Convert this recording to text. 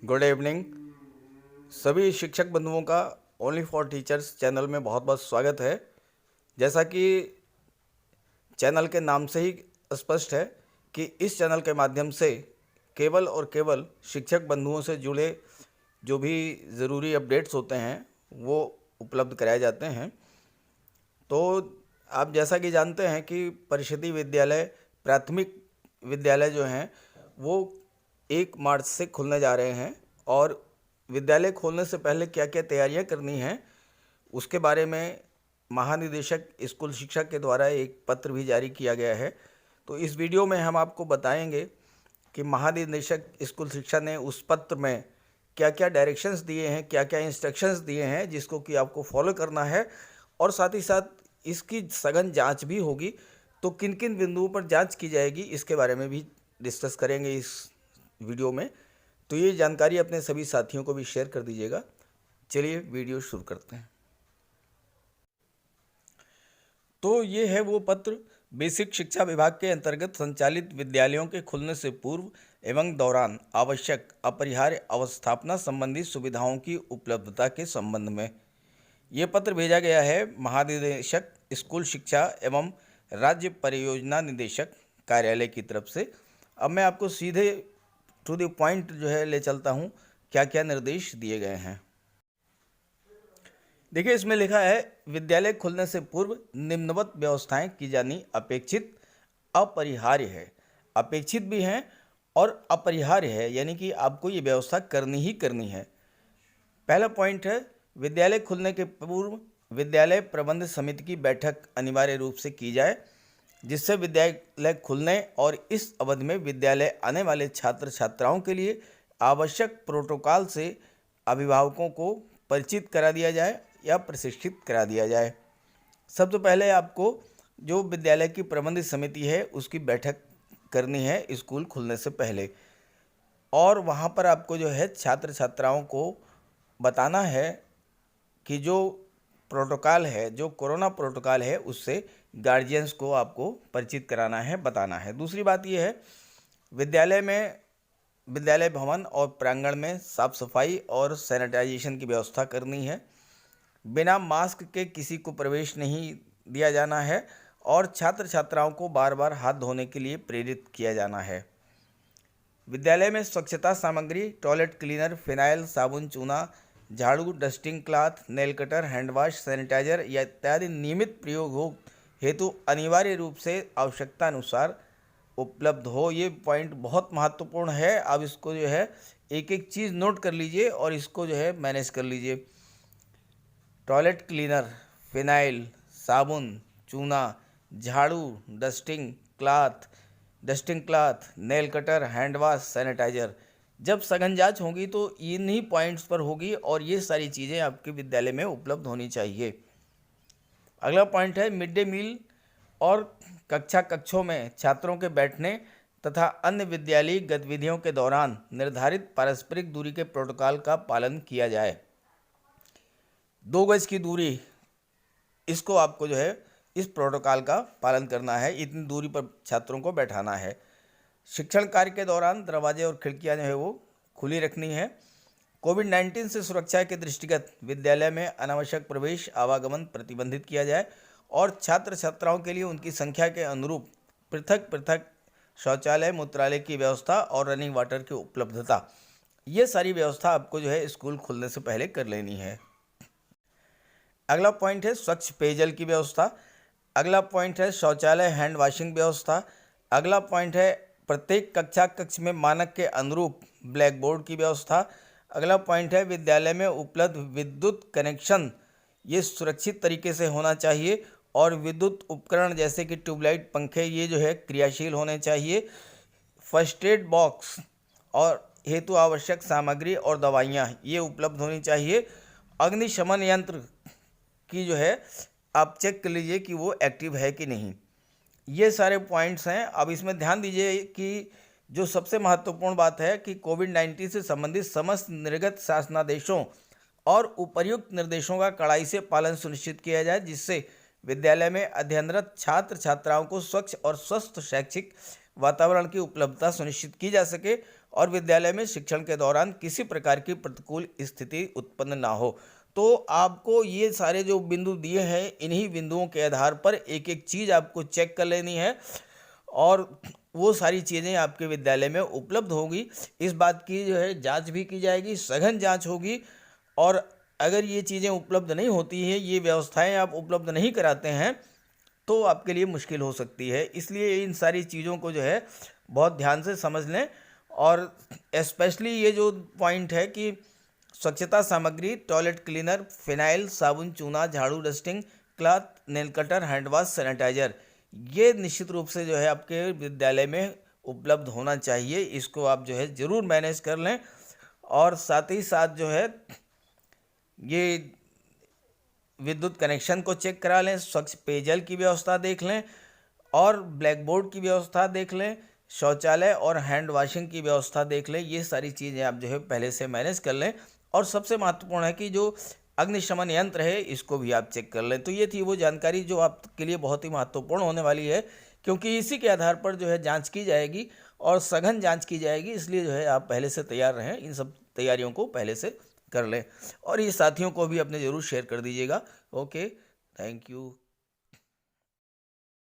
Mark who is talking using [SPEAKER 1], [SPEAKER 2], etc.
[SPEAKER 1] Good evening. सभी शिक्षक बंधुओं का ओनली फॉर टीचर्स चैनल में बहुत बहुत स्वागत है। जैसा कि चैनल के नाम से ही स्पष्ट है कि इस चैनल के माध्यम से केवल और केवल शिक्षक बंधुओं से जुड़े जो भी ज़रूरी अपडेट्स होते हैं वो उपलब्ध कराए जाते हैं। तो आप जैसा कि जानते हैं कि परिषदीय विद्यालय, प्राथमिक विद्यालय जो हैं वो 1 मार्च से खुलने जा रहे हैं और विद्यालय खोलने से पहले क्या क्या तैयारियां करनी हैं उसके बारे में महानिदेशक स्कूल शिक्षा के द्वारा एक पत्र भी जारी किया गया है। तो इस वीडियो में हम आपको बताएंगे कि महानिदेशक स्कूल शिक्षा ने उस पत्र में क्या क्या डायरेक्शंस दिए हैं, क्या क्या इंस्ट्रक्शंस दिए हैं जिसको कि आपको फॉलो करना है, और साथ ही साथ इसकी सघन जांच भी होगी। तो किन किन बिंदुओं पर जांच की जाएगी इसके बारे में भी डिस्कस करेंगे इस वीडियो में। तो ये जानकारी अपने सभी साथियों को भी शेयर कर दीजिएगा। चलिए वीडियो शुरू करते हैं। तो ये है वो पत्र, बेसिक शिक्षा विभाग के अंतर्गत संचालित विद्यालयों के खुलने से पूर्व एवं दौरान आवश्यक अपरिहार्य अवस्थापना संबंधी सुविधाओं की उपलब्धता के संबंध में। ये पत्र भेजा गया है महानिदेशक स्कूल शिक्षा एवं राज्य परियोजना निदेशक कार्यालय की तरफ से। अब मैं आपको सीधे टू द पॉइंट जो है ले चलता हूँ, क्या क्या निर्देश दिए गए हैं। देखिए, इसमें लिखा है विद्यालय खुलने से पूर्व निम्नवत व्यवस्थाएं की जानी अपेक्षित अपरिहार्य है। अपेक्षित भी हैं और अपरिहार्य है, यानी कि आपको ये व्यवस्था करनी ही करनी है। पहला पॉइंट है, विद्यालय खुलने के पूर्व विद्यालय प्रबंध समिति की बैठक अनिवार्य रूप से की जाए, जिससे विद्यालय खुलने और इस अवधि में विद्यालय आने वाले छात्र छात्राओं के लिए आवश्यक प्रोटोकॉल से अभिभावकों को परिचित करा दिया जाए या प्रशिक्षित करा दिया जाए। सबसे पहले आपको जो विद्यालय की प्रबंध समिति है उसकी बैठक करनी है स्कूल खुलने से पहले, और वहाँ पर आपको जो है छात्र छात्राओं को बताना है कि जो प्रोटोकॉल है, जो कोरोना प्रोटोकॉल है, उससे गार्जियंस को आपको परिचित कराना है, बताना है। दूसरी बात यह है, विद्यालय भवन और प्रांगण में साफ सफाई और सैनिटाइजेशन की व्यवस्था करनी है। बिना मास्क के किसी को प्रवेश नहीं दिया जाना है और छात्र छात्राओं को बार बार हाथ धोने के लिए प्रेरित किया जाना है। विद्यालय में स्वच्छता सामग्री, टॉयलेट क्लीनर, फिनाइल, साबुन, चूना, झाड़ू, dusting cloth, nail cutter, hand wash, sanitiser या इत्यादि नियमित प्रयोग हो हेतु अनिवार्य रूप से आवश्यकता अनुसार उपलब्ध हो। ये पॉइंट बहुत महत्वपूर्ण है। आप इसको जो है एक एक चीज़ नोट कर लीजिए और इसको जो है मैनेज कर लीजिए। टॉयलेट क्लीनर, फिनाइल, साबुन, चूना, झाड़ू, dusting cloth, nail cutter, hand wash, sanitiser. जब सघन जांच होगी तो इन्हीं पॉइंट्स पर होगी और ये सारी चीज़ें आपके विद्यालय में उपलब्ध होनी चाहिए। अगला पॉइंट है, मिड डे मील और कक्षों में छात्रों के बैठने तथा अन्य विद्यालयी गतिविधियों के दौरान निर्धारित पारस्परिक दूरी के प्रोटोकॉल का पालन किया जाए। 2 गज की दूरी, इसको आपको जो है इस प्रोटोकॉल का पालन करना है, इतनी दूरी पर छात्रों को बैठाना है। शिक्षण कार्य के दौरान दरवाजे और खिड़कियां जो है वो खुली रखनी है। कोविड-19 से सुरक्षा के दृष्टिगत विद्यालय में अनावश्यक प्रवेश आवागमन प्रतिबंधित किया जाए और छात्र छात्राओं के लिए उनकी संख्या के अनुरूप पृथक पृथक शौचालय, मूत्रालय की व्यवस्था और रनिंग वाटर की उपलब्धता, ये सारी व्यवस्था आपको जो है स्कूल खुलने से पहले कर लेनी है। अगला पॉइंट है स्वच्छ पेयजल की व्यवस्था। अगला पॉइंट है शौचालय हैंड वॉशिंग व्यवस्था। अगला पॉइंट है प्रत्येक कक्ष में मानक के अनुरूप ब्लैक बोर्ड की व्यवस्था। अगला पॉइंट है विद्यालय में उपलब्ध विद्युत कनेक्शन, ये सुरक्षित तरीके से होना चाहिए और विद्युत उपकरण जैसे कि ट्यूबलाइट, पंखे, ये जो है क्रियाशील होने चाहिए। फर्स्ट एड बॉक्स और हेतु आवश्यक सामग्री और दवाइयाँ ये उपलब्ध होनी चाहिए। अग्निशमन यंत्र की जो है आप चेक कर लीजिए कि वो एक्टिव है कि नहीं। ये सारे पॉइंट्स हैं। अब इसमें ध्यान दीजिए कि जो सबसे महत्वपूर्ण बात है कि कोविड-19 से संबंधित समस्त निर्गत शासनादेशों और उपर्युक्त निर्देशों का कड़ाई से पालन सुनिश्चित किया जाए, जिससे विद्यालय में अध्ययनरत छात्र छात्राओं को स्वच्छ और स्वस्थ शैक्षिक वातावरण की उपलब्धता सुनिश्चित की जा सके और विद्यालय में शिक्षण के दौरान किसी प्रकार की प्रतिकूल स्थिति उत्पन्न ना हो। तो आपको ये सारे जो बिंदु दिए हैं, इन्हीं बिंदुओं के आधार पर एक एक चीज़ आपको चेक कर लेनी है और वो सारी चीज़ें आपके विद्यालय में उपलब्ध होगी। इस बात की जो है जांच भी की जाएगी, सघन जांच होगी। और अगर ये चीज़ें उपलब्ध नहीं होती हैं, ये व्यवस्थाएं आप उपलब्ध नहीं कराते हैं, तो आपके लिए मुश्किल हो सकती है। इसलिए इन सारी चीज़ों को जो है बहुत ध्यान से समझ लें। और स्पेशली ये जो पॉइंट है कि स्वच्छता सामग्री, टॉयलेट क्लीनर, फिनाइल, साबुन, चूना, झाड़ू, dusting cloth, nail cutter, hand wash, sanitiser, ये निश्चित रूप से जो है आपके विद्यालय में उपलब्ध होना चाहिए। इसको आप जो है ज़रूर मैनेज कर लें। और साथ ही साथ जो है ये विद्युत कनेक्शन को चेक करा लें, स्वच्छ पेयजल की व्यवस्था देख लें और ब्लैक बोर्ड की व्यवस्था देख लें, शौचालय और हैंड वॉशिंग की व्यवस्था देख लें। ये सारी चीज़ें आप जो है पहले से मैनेज कर लें। और सबसे महत्वपूर्ण है कि जो अग्निशमन यंत्र है, इसको भी आप चेक कर लें। तो ये थी वो जानकारी जो आपके लिए बहुत ही महत्वपूर्ण होने वाली है, क्योंकि इसी के आधार पर जो है जांच की जाएगी और सघन जांच की जाएगी। इसलिए जो है आप पहले से तैयार रहें, इन सब तैयारियों को पहले से कर लें। और ये साथियों को भी अपने ज़रूर शेयर कर दीजिएगा। Okay, thank you.